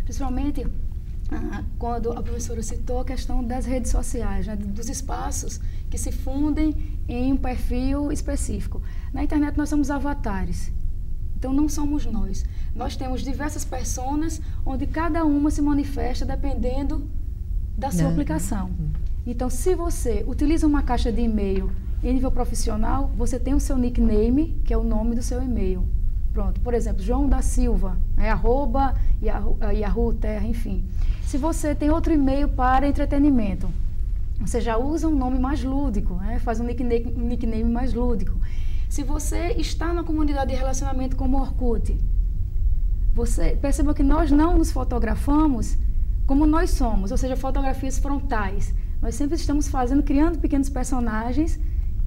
principalmente quando a professora citou a questão das redes sociais, né, dos espaços que se fundem em um perfil específico. Na internet nós somos avatares, então não somos nós. Nós temos diversas personas onde cada uma se manifesta dependendo da sua aplicação. Então, se você utiliza uma caixa de e-mail em nível profissional, você tem o seu nickname, que é o nome do seu e-mail. Pronto, por exemplo, João da Silva, @ Yahoo, Terra, enfim. Se você tem outro e-mail para entretenimento, você já usa um nome mais lúdico, né? Faz um nickname mais lúdico. Se você está na comunidade de relacionamento como Orkut, você perceba que nós não nos fotografamos como nós somos, ou seja, fotografias frontais. Nós sempre estamos criando pequenos personagens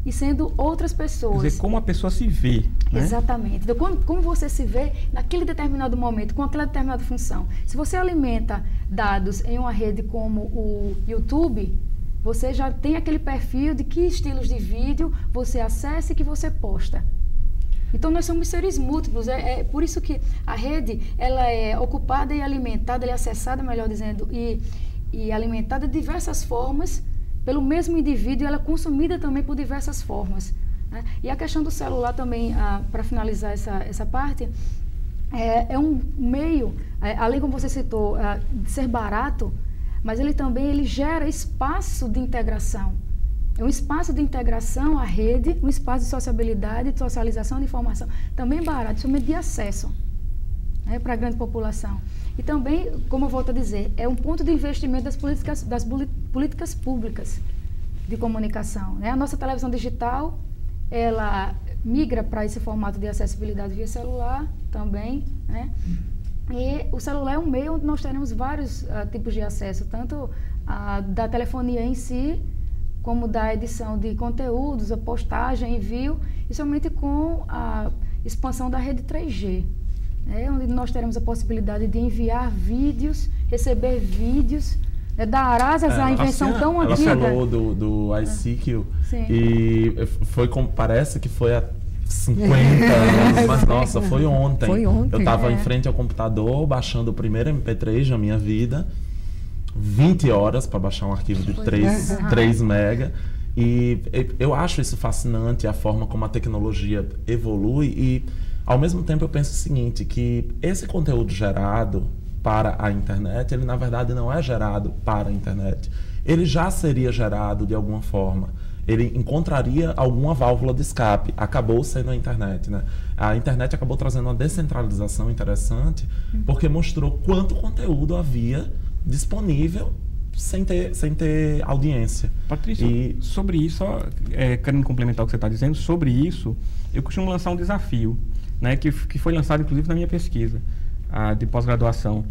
e sendo outras pessoas. Quer dizer, como a pessoa se vê, né? Exatamente. Então, como você se vê naquele determinado momento, com aquela determinada função. Se você alimenta dados em uma rede como o YouTube, você já tem aquele perfil de que estilos de vídeo você acessa e que você posta. Então, nós somos seres múltiplos. É por isso que a rede ela é ocupada e alimentada, ela é acessada, melhor dizendo, e alimentada de diversas formas pelo mesmo indivíduo, e ela é consumida também por diversas formas, né? E a questão do celular também, para finalizar essa parte, é um meio, além como você citou, de ser barato, mas ele também gera espaço de integração. É um espaço de integração à rede, um espaço de sociabilidade, de socialização de informação, também barato, principalmente de acesso, né, para a grande população. E também, como eu volto a dizer, é um ponto de investimento das políticas públicas de comunicação, né? A nossa televisão digital, ela migra para esse formato de acessibilidade via celular também, né? E o celular é um meio onde nós teremos vários tipos de acesso, tanto da telefonia em si, como da edição de conteúdos, a postagem, envio, e somente com a expansão da rede 3G. Onde nós teremos a possibilidade de enviar vídeos, receber vídeos, dar asas à invenção tão antiga. Ela falou do ICQ, e parece que foi há 50 anos, mas nossa, foi ontem. Eu estava em frente ao computador, baixando o primeiro MP3 da minha vida, 20 horas para baixar um arquivo de 3 mega. E eu acho isso fascinante, a forma como a tecnologia evolui, e ao mesmo tempo eu penso o seguinte, que esse conteúdo gerado para a internet, ele na verdade não é gerado para a internet. Ele já seria gerado de alguma forma. Ele encontraria alguma válvula de escape. Acabou sendo a internet, né? A internet acabou trazendo uma descentralização interessante, porque mostrou quanto conteúdo havia disponível sem ter audiência. Patrícia, sobre isso, querendo complementar o que você está dizendo, sobre isso, eu costumo lançar um desafio, né, que foi lançado inclusive na minha pesquisa de pós-graduação.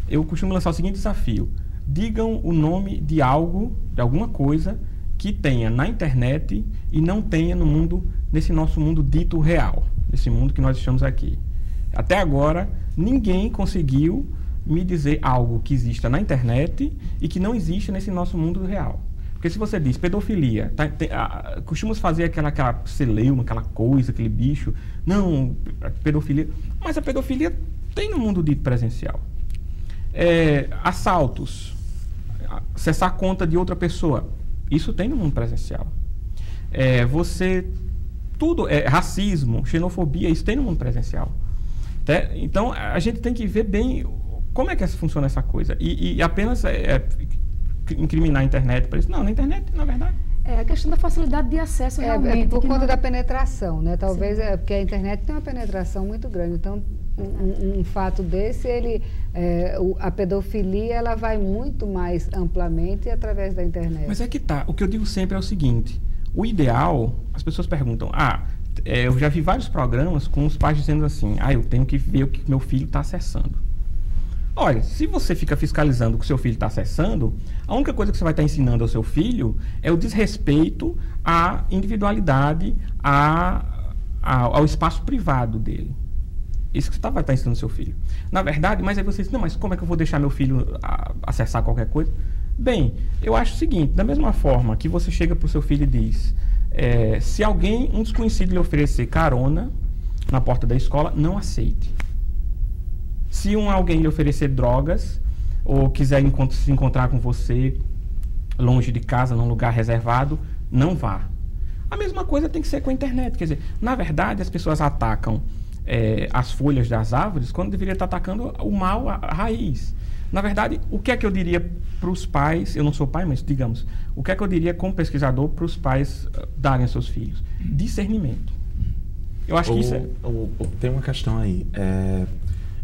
Eu costumo lançar o seguinte desafio: digam o nome de algo, de alguma coisa que tenha na internet e não tenha no mundo, nesse nosso mundo dito real, esse mundo que nós estamos aqui. Até agora, ninguém conseguiu me dizer algo que exista na internet e que não existe nesse nosso mundo real. Porque se você diz pedofilia, costumamos fazer aquela celeuma, aquela coisa, aquele bicho. Não, pedofilia. Mas a pedofilia tem no mundo dito presencial. Assaltos, acessar a conta de outra pessoa, isso tem no mundo presencial. Racismo, xenofobia, isso tem no mundo presencial. Então, a gente tem que ver bem como é que funciona essa coisa. E apenas incriminar a internet para isso. Não, na internet, na verdade. A questão da facilidade de acesso realmente. Por conta da penetração, né? Talvez porque a internet tem uma penetração muito grande. Então, um fato desse, a pedofilia, ela vai muito mais amplamente através da internet. Mas é que tá. O que eu digo sempre é o seguinte: o ideal, as pessoas perguntam, eu já vi vários programas com os pais dizendo assim, eu tenho que ver o que meu filho está acessando. Olha, se você fica fiscalizando o que seu filho está acessando, a única coisa que você vai estar ensinando ao seu filho é o desrespeito à individualidade, ao espaço privado dele. Isso que você vai estar ensinando ao seu filho. Na verdade, mas aí você diz, não, mas como é que eu vou deixar meu filho acessar qualquer coisa? Bem, eu acho o seguinte, da mesma forma que você chega para o seu filho e diz, se um desconhecido lhe oferecer carona na porta da escola, não aceite. Se alguém lhe oferecer drogas ou quiser se encontrar com você longe de casa, num lugar reservado, não vá. A mesma coisa tem que ser com a internet. Quer dizer, na verdade, as pessoas atacam as folhas das árvores quando deveria estar atacando o mal, a raiz. Na verdade, o que é que eu diria para os pais, eu não sou pai, mas digamos, o que é que eu diria como pesquisador para os pais darem aos seus filhos? Discernimento. Eu acho que isso tem uma questão aí.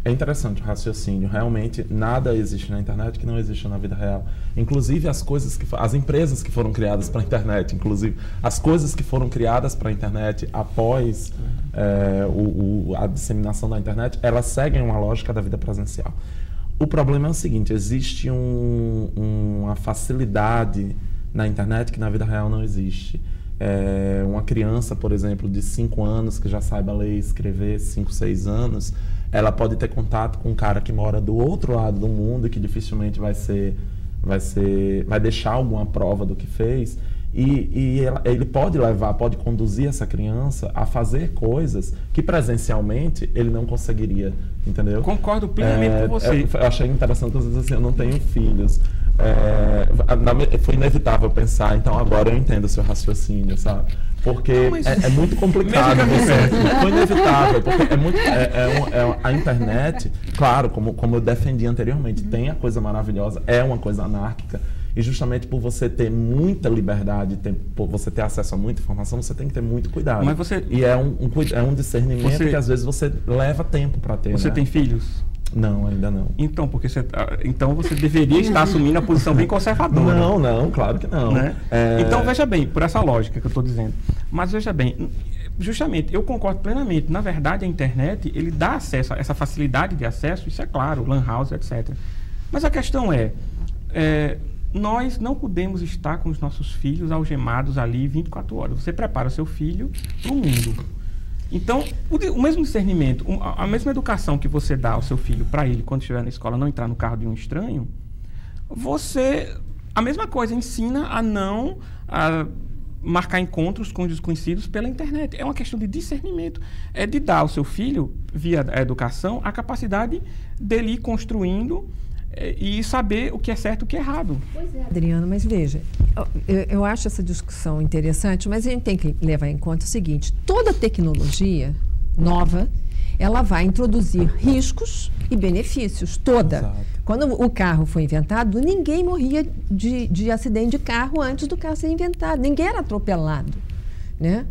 É interessante o raciocínio. Realmente, nada existe na internet que não existe na vida real. Inclusive, as empresas que foram criadas para a internet, inclusive, as coisas que foram criadas para a internet após a disseminação da internet, elas seguem uma lógica da vida presencial. O problema é o seguinte, existe uma facilidade na internet que na vida real não existe. Uma criança, por exemplo, de 5 anos, que já saiba ler e escrever, 5, 6 anos, ela pode ter contato com um cara que mora do outro lado do mundo e que dificilmente vai deixar alguma prova do que fez. E ele pode conduzir essa criança a fazer coisas que presencialmente ele não conseguiria, entendeu? Concordo plenamente com você. Eu achei interessante você dizer assim, eu não tenho filhos. Foi inevitável pensar, então agora eu entendo o seu raciocínio, sabe? Porque é muito complicado. Foi inevitável, porque a internet, claro, como eu defendi anteriormente, tem a coisa maravilhosa, é uma coisa anárquica. E justamente por você ter muita liberdade, por você ter acesso a muita informação, você tem que ter muito cuidado. E é um discernimento que às vezes você leva tempo para ter. Você tem filhos? Não, ainda não. Então, então você deveria estar assumindo a posição bem conservadora. Não, claro que não. Né? Então, veja bem, por essa lógica que eu estou dizendo. Mas veja bem, justamente, eu concordo plenamente. Na verdade, a internet, ele dá acesso, essa facilidade de acesso, isso é claro, lan house, etc. Mas a questão nós não podemos estar com os nossos filhos algemados ali 24 horas. Você prepara o seu filho para o mundo. Então, o mesmo discernimento, a mesma educação que você dá ao seu filho para ele, quando estiver na escola, não entrar no carro de um estranho, a mesma coisa, ensina a não marcar encontros com desconhecidos pela internet. É uma questão de discernimento. É de dar ao seu filho, via a educação, a capacidade dele ir construindo e saber o que é certo e o que é errado. Pois é, Adriano, mas veja, eu acho essa discussão interessante, mas a gente tem que levar em conta o seguinte, toda tecnologia nova, ela vai introduzir riscos e benefícios, toda. Exato. Quando o carro foi inventado, ninguém morria de acidente de carro antes do carro ser inventado, ninguém era atropelado, né?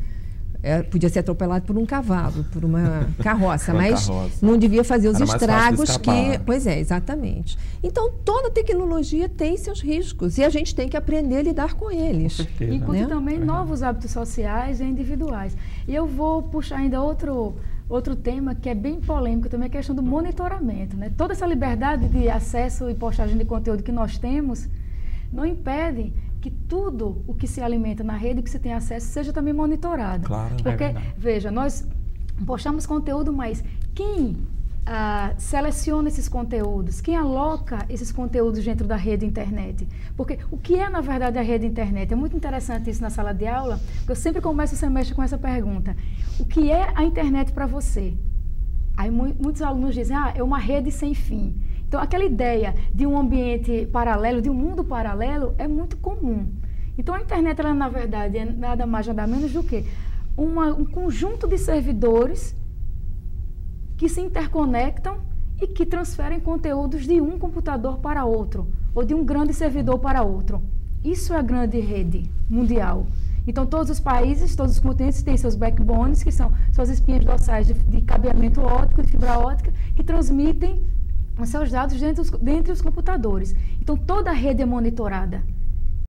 Podia ser atropelado por um cavalo, por uma carroça, mas não devia fazer os estragos que... Pois é, exatamente. Então, toda tecnologia tem seus riscos e a gente tem que aprender a lidar com eles. Com certeza. Inclui também novos hábitos sociais e individuais. E eu vou puxar ainda outro tema que é bem polêmico também, a questão do monitoramento, né? Toda essa liberdade de acesso e postagem de conteúdo que nós temos não impede que tudo o que se alimenta na rede, que se tem acesso, seja também monitorado. Claro, porque, veja, nós postamos conteúdo, mas quem seleciona esses conteúdos? Quem aloca esses conteúdos dentro da rede internet? Porque o que é, na verdade, a rede internet? É muito interessante isso na sala de aula, porque eu sempre começo o semestre com essa pergunta. O que é a internet para você? Aí muitos alunos dizem, é uma rede sem fim. Então, aquela ideia de um ambiente paralelo, de um mundo paralelo, é muito comum. Então, a internet, ela, na verdade, é nada mais, nada menos do que um conjunto de servidores que se interconectam e que transferem conteúdos de um computador para outro, ou de um grande servidor para outro. Isso é a grande rede mundial. Então, todos os países, todos os continentes têm seus backbones, que são suas espinhas dorsais de cabeamento óptico, de fibra óptica, que transmitem os seus dados dentre os computadores. Então, toda a rede é monitorada.